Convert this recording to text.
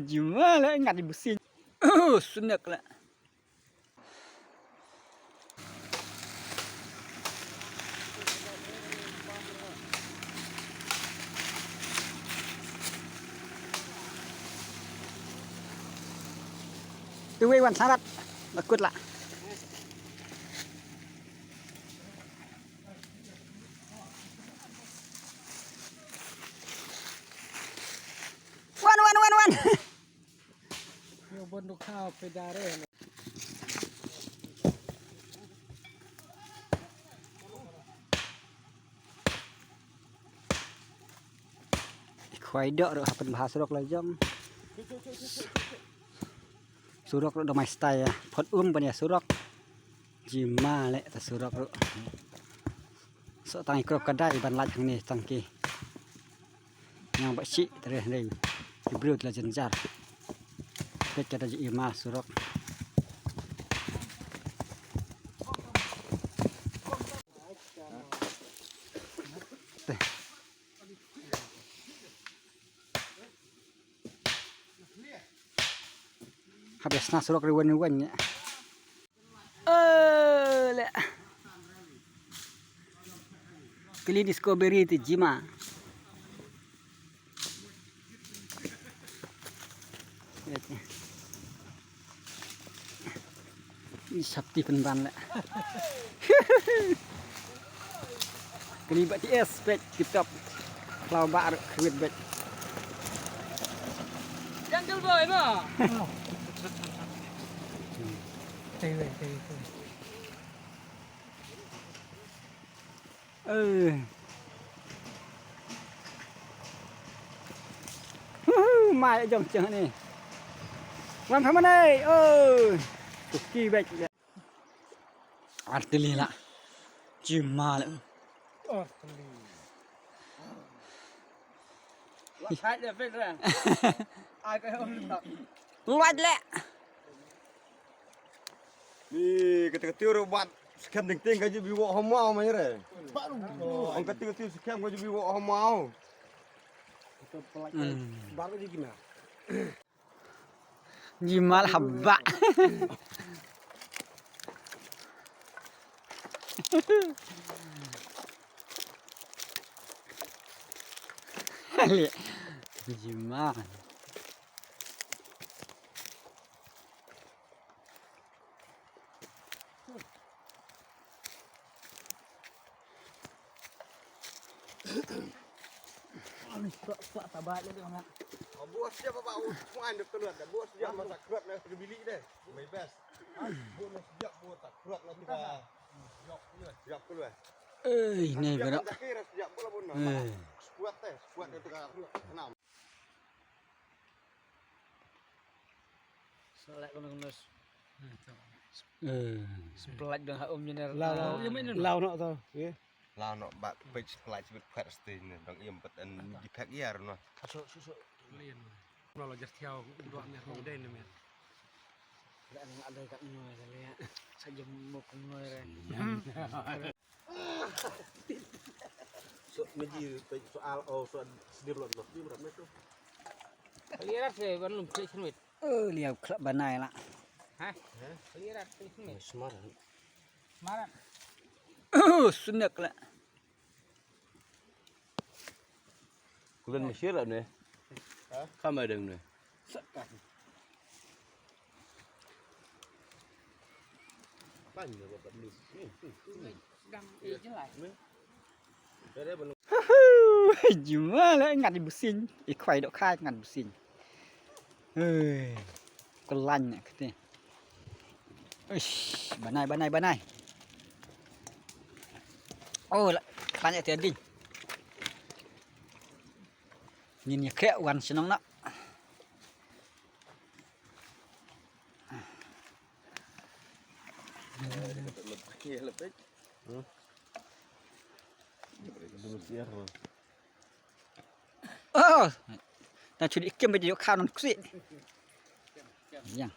Gimana nggak dibesin? Sunek lah. Tuh wan syarat, bakut lah. Wan. Yo bondokข้าวไปดาเร่ Khoai dok ro hapen bahas rok lah jam. Surok ro domai stay ya. Pot pan ya surok. Jima lek ta surok ro. So tangi krop kadai ban laj ni tangki. Yang bak si terus ni. Dibrut la jenjar. Pek ada ima surok. Habis na surok riwan-riwan ya. Le. Kali discovery ti Jima. Ini sakti penban lah. Kali bak TS back tip-top. Kalau bak kuit back. Jangan boy ma. Tei. Mai jong chang ni. Wan phaman ai. Tuki back. Artili lah. Jima lah. Oh, kali. Wah, hai dia fit ra. Ai cái hôm tập. Luat lek. Ni ketika buat scam ting gaji biwa hamau mah re. Ang ketika scam gaji biwa hamau. Baru di gimana? Jimal habba. Lihat. Jimal. Pak tabat dia orang. Buat siapa pak? Puan dek keluar. Buat siapa masak keluar nak kebili deh. My best. Buat siap buat tak keluar nak kita. Siap keluar. Ini berak. Siap bola pun. Squat itu kan enam. Selek ngus. Sebelah dengan om jener. Lau nak tau. Nggih. Lah nak bak page pelaj sebut pasti ni. Dong iam petan di pack iar no. Susuk lain. Kalau jas tiao duaknya ngedai ni men. Tidak ada kat noi saya. Saja mau noi re. So meji soal soal sedih belum di berapa tu? Lihat sih, kan belum beli semit. Lihat klub banai lah. Hah? Lihat beli semit. Semaran. Sunek lah. Kulen Mesir lah ni. Kamu ada ni. Sekat. Panjang dapat beli. Sedang jelas. Ada belum? Gimana nggak dibesin? Ikhwai dok khai nggak dibesin. Kelan ya katanya. Banai. Oh, banyak tadi. Nhìn nhà kẹo gần xin nó. Lebih. Nah curi ikan baju khao non kusi. Yang.